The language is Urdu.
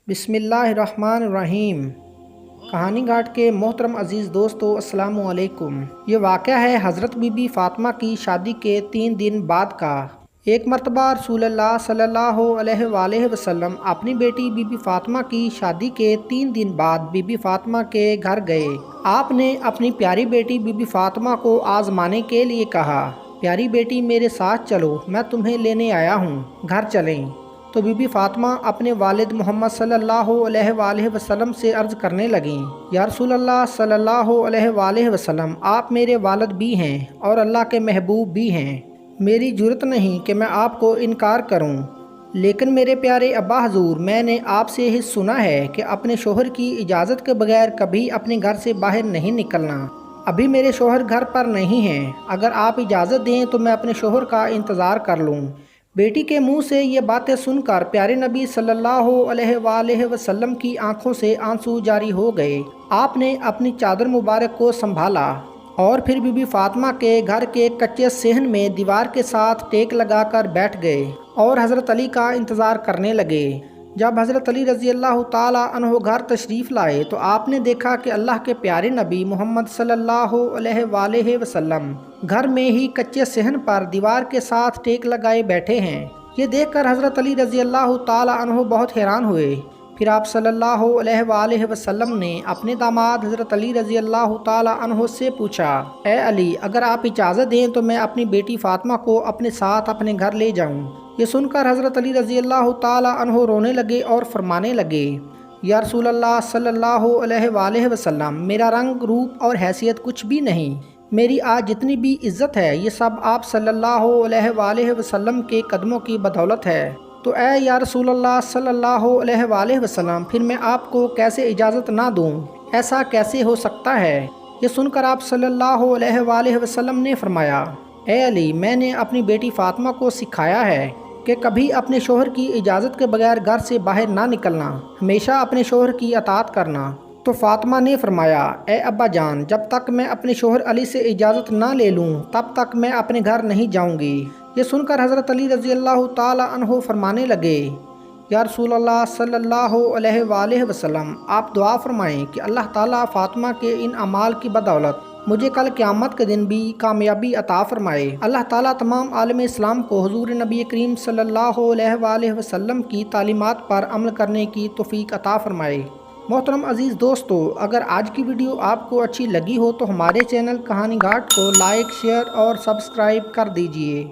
بسم اللہ الرحمن الرحیم۔ کہانی گھاٹ کے محترم عزیز دوستو، السلام علیکم۔ یہ واقعہ ہے حضرت بی بی فاطمہ کی شادی کے 3 دن بعد کا۔ ایک مرتبہ رسول اللہ صلی اللہ علیہ وآلہ وسلم اپنی بیٹی بی بی فاطمہ کی شادی کے 3 دن بعد بی بی فاطمہ کے گھر گئے۔ آپ نے اپنی پیاری بیٹی بی بی فاطمہ کو آزمانے کے لیے کہا، پیاری بیٹی میرے ساتھ چلو، میں تمہیں لینے آیا ہوں، گھر چلیں۔ تو بی بی فاطمہ اپنے والد محمد صلی اللہ علیہ وآلہ وسلم سے عرض کرنے لگیں، یا رسول اللہ صلی اللہ علیہ وآلہ وسلم، آپ میرے والد بھی ہیں اور اللہ کے محبوب بھی ہیں، میری جرت نہیں کہ میں آپ کو انکار کروں، لیکن میرے پیارے ابا حضور، میں نے آپ سے ہی سنا ہے کہ اپنے شوہر کی اجازت کے بغیر کبھی اپنے گھر سے باہر نہیں نکلنا۔ ابھی میرے شوہر گھر پر نہیں ہیں، اگر آپ اجازت دیں تو میں اپنے شوہر کا انتظار کر لوں۔ بیٹی کے منہ سے یہ باتیں سن کر پیارے نبی صلی اللہ علیہ وآلہ وسلم کی آنکھوں سے آنسو جاری ہو گئے۔ آپ نے اپنی چادر مبارک کو سنبھالا اور پھر بی بی فاطمہ کے گھر کے کچے صحن میں دیوار کے ساتھ ٹیک لگا کر بیٹھ گئے اور حضرت علی کا انتظار کرنے لگے۔ جب حضرت علی رضی اللہ تعالیٰ عنہ گھر تشریف لائے تو آپ نے دیکھا کہ اللہ کے پیارے نبی محمد صلی اللہ علیہ وآلہ وسلم گھر میں ہی کچے صحن پر دیوار کے ساتھ ٹیک لگائے بیٹھے ہیں۔ یہ دیکھ کر حضرت علی رضی اللہ تعالیٰ عنہ بہت حیران ہوئے۔ پھر آپ صلی اللہ علیہ وآلہ وسلم نے اپنے داماد حضرت علی رضی اللہ تعالیٰ عنہ سے پوچھا، اے علی، اگر آپ اجازت دیں تو میں اپنی بیٹی فاطمہ کو اپنے ساتھ اپنے گھر لے جاؤں۔ یہ سن کر حضرت علی رضی اللہ تعالیٰ عنہ رونے لگے اور فرمانے لگے، یا رسول اللہ صلی اللہ علیہ وآلہ وسلم، میرا رنگ، روپ اور حیثیت کچھ بھی نہیں، میری آج جتنی بھی عزت ہے یہ سب آپ صلی اللہ علیہ وآلہ وسلم کے قدموں کی بدولت ہے۔ تو اے یا رسول اللہ صلی اللہ علیہ وآلہ وسلم، پھر میں آپ کو کیسے اجازت نہ دوں؟ ایسا کیسے ہو سکتا ہے؟ یہ سن کر آپ صلی اللہ علیہ وآلہ وسلم نے فرمایا، اے علی، میں نے اپنی بیٹی فاطمہ کو سکھایا ہے کہ کبھی اپنے شوہر کی اجازت کے بغیر گھر سے باہر نہ نکلنا، ہمیشہ اپنے شوہر کی اطاعت کرنا۔ تو فاطمہ نے فرمایا، اے ابا جان، جب تک میں اپنے شوہر علی سے اجازت نہ لے لوں تب تک میں اپنے گھر نہیں جاؤں گی۔ یہ سن کر حضرت علی رضی اللہ تعالیٰ عنہ فرمانے لگے، یا رسول اللہ صلی اللہ علیہ وآلہ وسلم، آپ دعا فرمائیں کہ اللہ تعالیٰ فاطمہ کے ان اعمال کی بدولت مجھے کل قیامت کے دن بھی کامیابی عطا فرمائے۔ اللہ تعالیٰ تمام عالم اسلام کو حضور نبی کریم صلی اللہ علیہ وآلہ وسلم کی تعلیمات پر عمل کرنے کی توفیق عطا فرمائے۔ محترم عزیز دوستو، اگر آج کی ویڈیو آپ کو اچھی لگی ہو تو ہمارے چینل کہانی گھاٹ کو لائک، شیئر اور سبسکرائب کر دیجئے۔